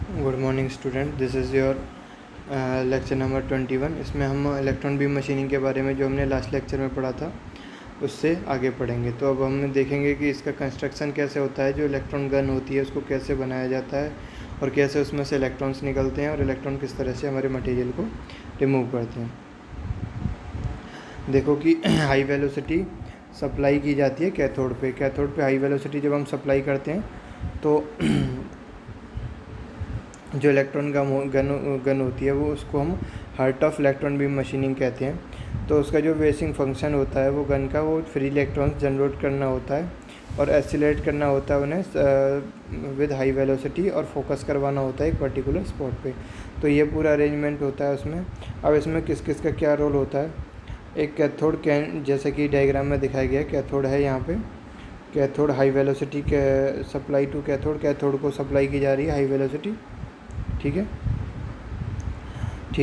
Good morning student, this is your lecture number 21। इसमें हम electron beam machining के बारे में जो हमने लास्ट लेक्चर में पढ़ा था उससे आगे पढ़ेंगे। तो अब हम देखेंगे कि इसका कंस्ट्रक्शन कैसे होता है, जो इलेक्ट्रॉन गन होती है उसको कैसे बनाया जाता है और कैसे उसमें से इलेक्ट्रॉन्स निकलते हैं और इलेक्ट्रॉन किस तरह से हमारे मटेरियल को रिमूव करते हैं। देखो कि हाई वेलोसिटी सप्लाई की जाती है कैथोड पे हाई वेलोसिटी जब हम सप्लाई करते हैं तो जो इलेक्ट्रॉन गन होती है वो उसको हम heart of electron beam machining कहते हैं। तो उसका जो बेसिक फंक्शन होता है वो गन का वो फ्री इलेक्ट्रॉन्स जनरेट करना होता है और एक्सीलरेट करना होता है उन्हें विद हाई वेलोसिटी और फोकस करवाना होता है एक पर्टिकुलर स्पॉट पे। तो ये पूरा अरेंजमेंट होता है उसमें। अब इसमें किस किस का क्या रोल होता है। एक कैथोड कैन, जैसे कि डायग्राम में दिखाया गया, कैथोड है यहाँ पे। कैथोड हाई वेलोसिटी के सप्लाई टू कैथोड को सप्लाई की जा रही है हाई वेलोसिटी, ठीक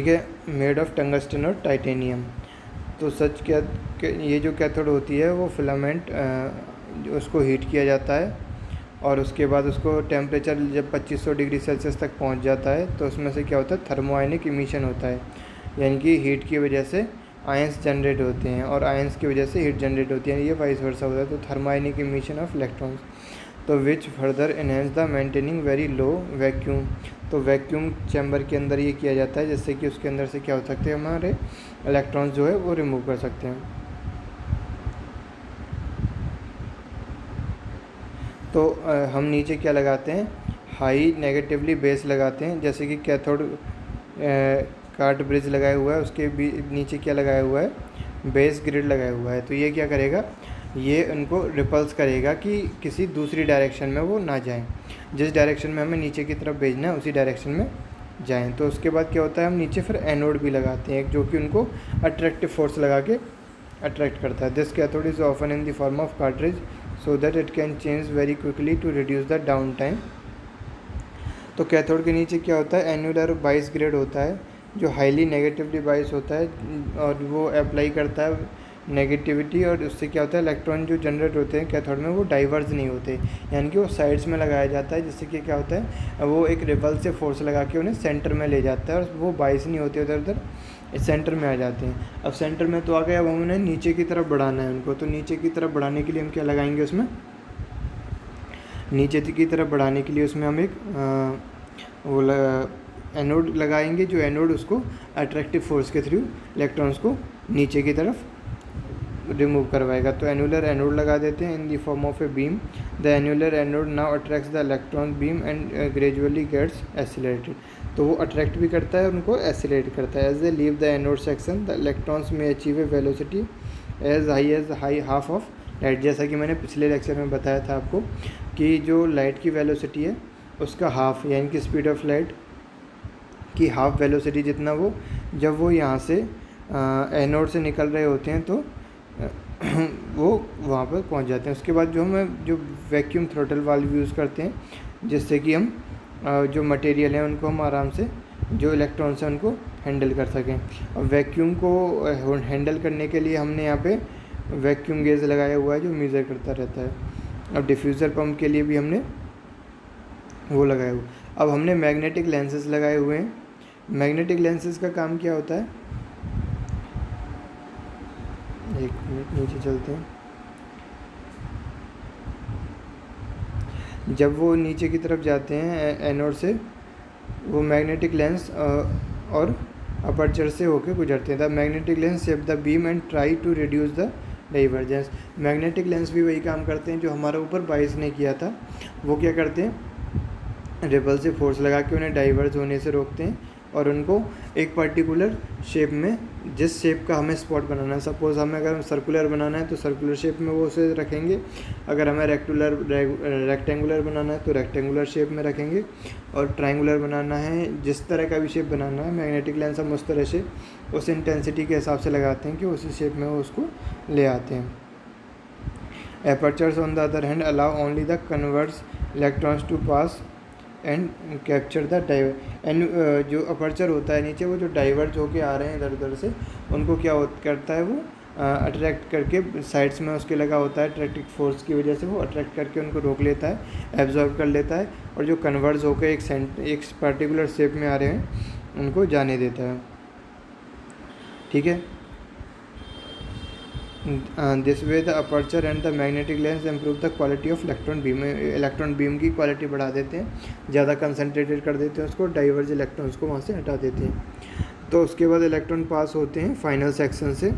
है, मेड ऑफ टंगस्टन और टाइटेनियम। तो सच क्या ये जो कैथोड होती है वो फिलामेंट उसको हीट किया जाता है और उसके बाद उसको टेम्परेचर जब 2500 डिग्री सेल्सियस तक पहुंच जाता है तो उसमें से क्या होता है, थर्मोआयनिक इमिशन होता है, यानी कि हीट की वजह से आयंस जनरेट होते हैं और आयंस की वजह से हीट जनरेट होती है, ये वाइस वर्सा होता है। तो थर्मोआयनिक इमिशन ऑफ इलेक्ट्रॉन्स, तो which further enhance the maintaining very low vacuum. तो वैक्यूम चैम्बर के अंदर ये किया जाता है जिससे कि उसके अंदर से क्या हो सकते हैं, हमारे इलेक्ट्रॉन्स जो है वो रिमूव कर सकते हैं। तो हम नीचे क्या लगाते हैं, हाई नेगेटिवली बेस लगाते हैं, जैसे कि कैथोड कार्ट ब्रिज लगाया हुआ है उसके भी नीचे क्या लगाया हुआ है, बेस ग्रिड लगाया हुआ है। तो ये क्या करेगा, ये उनको रिपल्स करेगा कि किसी दूसरी डायरेक्शन में वो ना जाएं, जिस डायरेक्शन में हमें नीचे की तरफ भेजना है उसी डायरेक्शन में जाएं। तो उसके बाद क्या होता है, हम नीचे फिर एनोड भी लगाते हैं जो कि उनको अट्रैक्टिव फोर्स लगा के अट्रैक्ट करता है। This cathode is often in the form of cartridge so that it can change very quickly to reduce the down time. तो कैथोड के नीचे क्या होता है, एन्यूलर बाइस ग्रेड होता है जो हाईली नेगेटिवली बाइस होता है और वो अप्लाई करता है नेगेटिविटी, और उससे क्या होता है, इलेक्ट्रॉन जो जनरेट होते हैं कैथोड में वो डाइवर्ज नहीं होते, यानी कि वो साइड्स में लगाया जाता है, जिससे कि क्या होता है, वो एक रिपल से फोर्स लगा के उन्हें सेंटर में ले जाता है और वो बाइस नहीं होते, उधर उधर सेंटर में आ जाते हैं। अब सेंटर में तो आ गए, अब हम उन्हें नीचे की तरफ बढ़ाना है उनको। तो नीचे की तरफ बढ़ाने के लिए हम क्या लगाएंगे उसमें, नीचे की तरफ बढ़ाने के लिए उसमें हम एक एनोड लगाएंगे, जो एनोड उसको अट्रैक्टिव फोर्स के थ्रू इलेक्ट्रॉन्स को नीचे की तरफ रिमूव करवाएगा। तो एनुलर एनोड लगा देते हैं in the form of a beam. The annular anode now attracts the electron beam and gradually gets accelerated. तो वो अट्रैक्ट भी करता है और उनको एसिलेट करता है। As they leave the anode section the electrons may achieve a velocity as high half of light. जैसा कि मैंने पिछले लेक्चर में बताया था आपको कि जो लाइट की वेलोसिटी है उसका हाफ, यानी कि स्पीड ऑफ लाइट की हाफ वेलोसिटी जितना वो, जब वो यहाँ से एनोड से निकल रहे होते हैं तो वो वहाँ पर पहुँच जाते हैं। उसके बाद जो वैक्यूम थ्रोटल वाल्व यूज़ करते हैं, जिससे कि हम जो मटेरियल हैं उनको हम आराम से, जो इलेक्ट्रॉन्स हैं उनको हैंडल कर सकें। और वैक्यूम को हैंडल करने के लिए हमने यहाँ पे वैक्यूम गेज लगाया हुआ है जो मेज़र करता रहता है। अब डिफ्यूज़र पंप के लिए भी हमने वो लगाया हुआ। अब हमने मैग्नेटिक लेंसेज लगाए हुए हैं। मैग्नेटिक लेंसेज का काम क्या होता है, एक मिनट नीचे चलते हैं। जब वो नीचे की तरफ जाते हैं एनोड से, वो मैग्नेटिक लेंस और अपर्चर से होकर गुजरते हैं। The magnetic lens shape the beam and try to reduce the divergence. Magnetic lens भी वही काम करते हैं जो हमारे ऊपर बाइस ने किया था। वो क्या करते हैं, रिपल से फोर्स लगा के उन्हें डाइवर्ज होने से रोकते हैं और उनको एक पर्टिकुलर शेप में, जिस शेप का हमें स्पॉट बनाना है, सपोज़ हमें अगर सर्कुलर बनाना है तो सर्कुलर शेप में वो उसे रखेंगे, अगर हमें रेक्टेंगुलर बनाना है तो रेक्टेंगुलर शेप में रखेंगे, और ट्रायंगुलर बनाना है, जिस तरह का भी शेप बनाना है मैग्नेटिक लेंस हम उस तरह से उस इंटेंसिटी के हिसाब से लगाते हैं कि उसी शेप में वो उसको ले आते हैं। Apertures on the other hand allow only the converse electrons to pass and capture the जो अपर्चर होता है नीचे, वो जो डाइवर्ज होके आ रहे हैं इधर उधर से, उनको क्या करता है, वो अट्रैक्ट करके साइड्स में उसके लगा होता है, अट्रैक्टिव फोर्स की वजह से वो अट्रैक्ट करके उनको रोक लेता है, एब्जॉर्ब कर लेता है, और जो कन्वर्ज होकर एक पर्टिकुलर शेप में आ रहे हैं उनको जाने देता है। ठीक है, this way the aperture and the magnetic lens improve the quality of electron beam. Electron beam की क्वालिटी बढ़ा देते हैं, ज़्यादा कंसनट्रेटेड कर देते हैं उसको, डाइवर्ज इलेक्ट्रॉन्स को वहाँ से हटा देते हैं। तो उसके बाद इलेक्ट्रॉन पास होते हैं फाइनल सेक्शन से,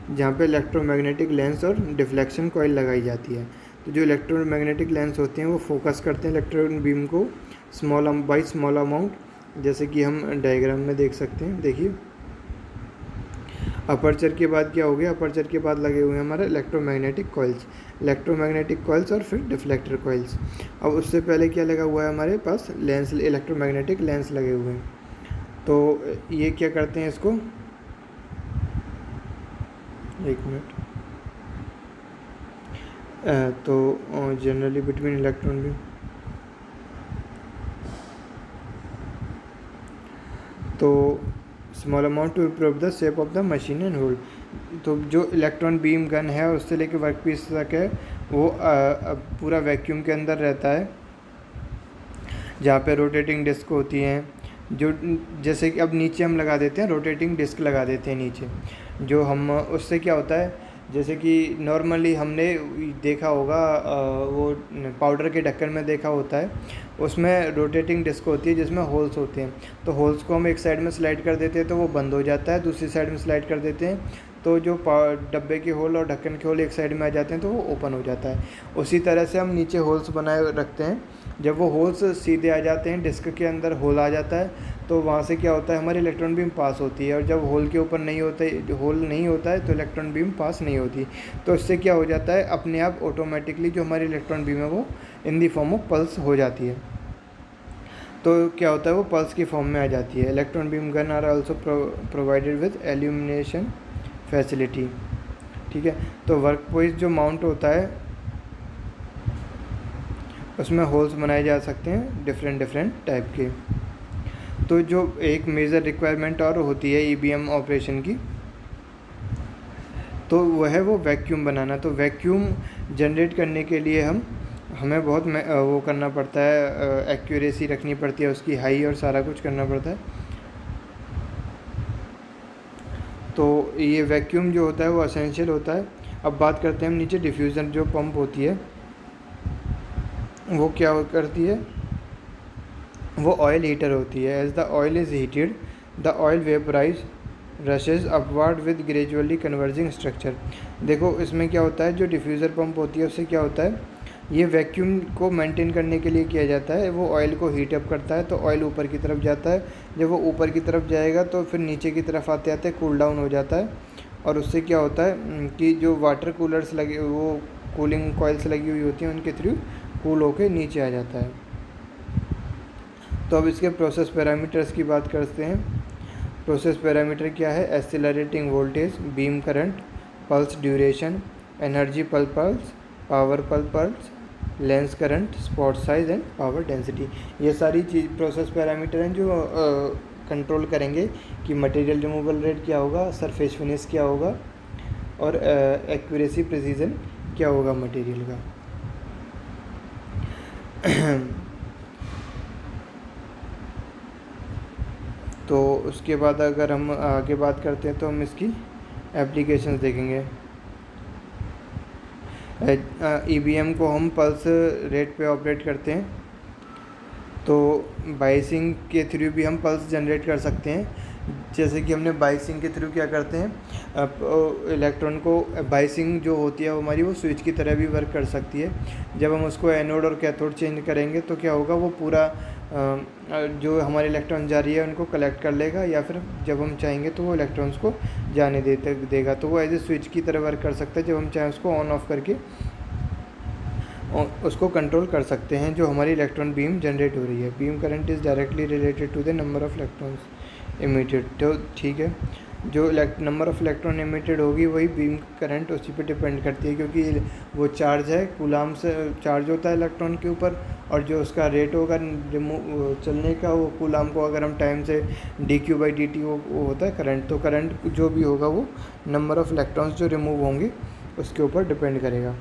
जहाँ पे इलेक्ट्रोमैग्नेटिक लेंस और डिफ्लेक्शन कॉइल लगाई जाती है। तो जो इलेक्ट्रोमैग्नेटिक लेंस होते हैं वो फोकस करते हैं इलेक्ट्रॉन बीम को बाई स्मॉल अमाउंट, जैसे कि हम डायग्राम में देख सकते हैं। देखिए, अपर्चर के बाद क्या हो गया, अपर्चर के बाद लगे हुए हैं हमारे इलेक्ट्रोमैग्नेटिक कॉइल्स और फिर डिफ्लेक्टर कॉइल्स। अब उससे पहले क्या लगा हुआ है हमारे पास, लेंस, इलेक्ट्रोमैग्नेटिक लेंस लगे हुए हैं। तो ये क्या करते हैं इसको, एक मिनट, तो जनरली बिटवीन इलेक्ट्रॉन बीम, तो small amount to improve the shape of the machine and hold. तो जो इलेक्ट्रॉन बीम गन है उससे लेके वर्क पीस तक है वो पूरा वैक्यूम के अंदर रहता है, जहाँ पे रोटेटिंग डिस्क होती हैं, जो जैसे कि अब नीचे हम लगा देते हैं, रोटेटिंग डिस्क लगा देते हैं नीचे, जो हम उससे क्या होता है, जैसे कि नॉर्मली हमने देखा होगा वो पाउडर के ढक्कन में देखा होता है, उसमें रोटेटिंग डिस्क होती है जिसमें होल्स होते हैं। तो होल्स को हम एक साइड में स्लाइड कर देते हैं तो वो बंद हो जाता है, दूसरी साइड में स्लाइड कर देते हैं तो जो डब्बे के होल और ढक्कन के होल एक साइड में आ जाते हैं तो वो ओपन हो जाता है। उसी तरह से हम नीचे होल्स बनाए रखते हैं, जब वो होल्स सीधे आ जाते हैं, डिस्क के अंदर होल आ जाता है, तो वहाँ से क्या होता है, हमारी इलेक्ट्रॉन बीम पास होती है। और जब होल के ऊपर नहीं होता है, होल नहीं होता है, तो इलेक्ट्रॉन बीम पास नहीं होती। तो इससे क्या हो जाता है, अपने आप ऑटोमेटिकली जो हमारी इलेक्ट्रॉन बीम है वो इन दी फॉर्म ऑफ पल्स हो जाती है। तो क्या होता है, वो पल्स की फॉर्म में आ जाती है। Electron beam gun are also provided with illumination facility. ठीक है, तो वर्क पॉइंट जो माउंट होता है उसमें होल्स बनाए जा सकते हैं डिफरेंट टाइप के। तो जो एक मेजर रिक्वायरमेंट और होती है ईबीएम ऑपरेशन की, तो वह है वो वैक्यूम बनाना। तो वैक्यूम जनरेट करने के लिए हमें बहुत वो करना पड़ता है, एक्यूरेसी रखनी पड़ती है उसकी हाई, और सारा कुछ करना पड़ता है। तो ये वैक्यूम जो होता है वो असेंशियल होता है। अब बात करते हैं हम नीचे, डिफ्यूज़र जो पंप होती है वो क्या करती है, वो ऑयल हीटर होती है। As the oil is heated the oil vaporize rushes upward with gradually converging structure. देखो इसमें क्या होता है, जो डिफ्यूज़र पंप होती है उससे क्या होता है, ये वैक्यूम को मेंटेन करने के लिए किया जाता है। वो ऑयल को हीट अप करता है तो ऑयल ऊपर की तरफ जाता है, जब वो ऊपर की तरफ जाएगा तो फिर नीचे की तरफ आते आते कूल डाउन हो जाता है। और उससे क्या होता है कि जो वाटर कूलर्स लगे, वो कूलिंग कॉइल्स लगी हुई होती हैं, उनके थ्रू कूल होके नीचे आ जाता है। तो अब इसके प्रोसेस पैरामीटर्स की बात करते हैं। प्रोसेस पैरामीटर क्या है, accelerating voltage, beam current, pulse duration, energy पर पल्स, पावर पर pulse, lens current, spot size and power density. ये सारी चीज़ प्रोसेस पैरामीटर हैं जो कंट्रोल करेंगे कि मटेरियल रिमूवल रेट क्या होगा, सरफेस फिनिश क्या होगा, और एक्यूरेसी प्रिसीजन क्या होगा मटेरियल का। तो उसके बाद अगर हम आगे बात करते हैं तो हम इसकी एप्लीकेशंस देखेंगे। ईबीएम को हम पल्स रेट पे ऑपरेट करते हैं, तो बाइसिंग के थ्रू भी हम पल्स जनरेट कर सकते हैं। जैसे कि हमने बाइसिंग के थ्रू क्या करते हैं, इलेक्ट्रॉन को, बाइसिंग जो होती है हमारी वो स्विच की तरह भी वर्क कर सकती है। जब हम उसको एनोड और कैथोड चेंज करेंगे तो क्या होगा, वो पूरा जो हमारी इलेक्ट्रॉन जा रही है उनको कलेक्ट कर लेगा, या फिर जब हम चाहेंगे तो वो इलेक्ट्रॉन्स को जाने देगा। तो वो एज ए स्विच की तरह वर्क कर सकता है। जब हम चाहें उसको ऑन ऑफ करके उसको कंट्रोल कर सकते हैं जो हमारी इलेक्ट्रॉन बीम जनरेट हो रही है। Beam current is directly related to the number of electrons emitted. तो ठीक है, जो नंबर ऑफ़ इलेक्ट्रॉन एमिटेड होगी वही बीम करंट उसी पे डिपेंड करती है, क्योंकि वो चार्ज है, कूलाम से चार्ज होता है इलेक्ट्रॉन के ऊपर, और जो उसका रेट होगा चलने का वो कूलाम को अगर हम टाइम से dQ/dt वो होता है करंट, तो करंट जो भी होगा वो नंबर ऑफ़ इलेक्ट्रॉन्स जो रिमूव होंगे उसके ऊपर डिपेंड करेगा।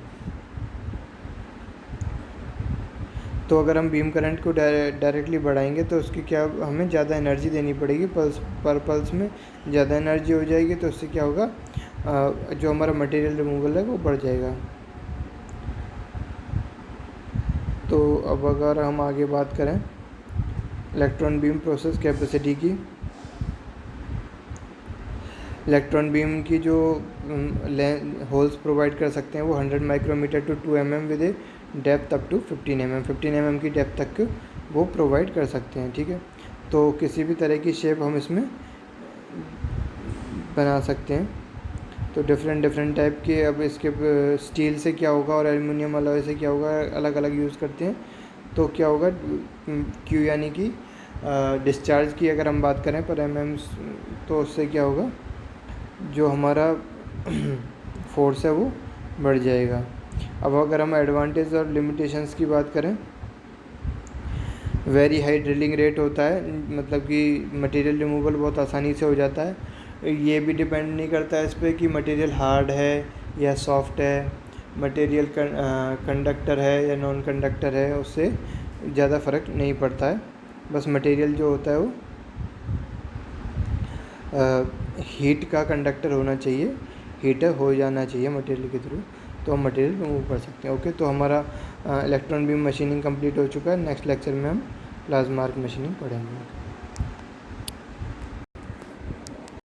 तो अगर हम बीम करंट को डायरेक्टली बढ़ाएंगे तो उसकी क्या हमें ज़्यादा एनर्जी देनी पड़ेगी, पल्स में ज़्यादा एनर्जी हो जाएगी, तो उससे क्या होगा जो हमारा मटेरियल रिमूवल है वो बढ़ जाएगा। तो अब अगर हम आगे बात करें इलेक्ट्रॉन बीम प्रोसेस कैपेसिटी की, इलेक्ट्रॉन बीम की जो होल्स प्रोवाइड कर सकते हैं वो 100 micrometer to 2 mm with a depth up to 15 mm की डेप्थ तक वो प्रोवाइड कर सकते हैं। ठीक है, तो किसी भी तरह की शेप हम इसमें बना सकते हैं। तो डिफरेंट टाइप के, अब इसके स्टील से क्या होगा और एल्युमिनियम अलॉय से क्या होगा, अलग अलग यूज़ करते हैं। तो क्या होगा क्यू यानी कि डिस्चार्ज की अगर हम बात करें पर mm, तो उससे क्या होगा जो हमारा फोर्स है वो बढ़ जाएगा। अब अगर हम एडवांटेज और लिमिटेशंस की बात करें, वेरी हाई ड्रिलिंग रेट होता है, मतलब कि मटेरियल रिमूवल बहुत आसानी से हो जाता है। ये भी डिपेंड नहीं करता है इस पर कि मटेरियल हार्ड है या सॉफ्ट है, मटेरियल कंडक्टर है या नॉन कंडक्टर है, उससे ज़्यादा फ़र्क नहीं पड़ता है। बस मटेरियल जो होता है वो हीट का कंडक्टर होना चाहिए, हीटर हो जाना चाहिए मटेरियल के थ्रू, तो हम मटेरियल रिमूव कर सकते हैं। ओके, तो हमारा इलेक्ट्रॉन बीम मशीनिंग कंप्लीट हो चुका है। नेक्स्ट लेक्चर में हम प्लाज्मा आर्क मशीनिंग पढ़ेंगे।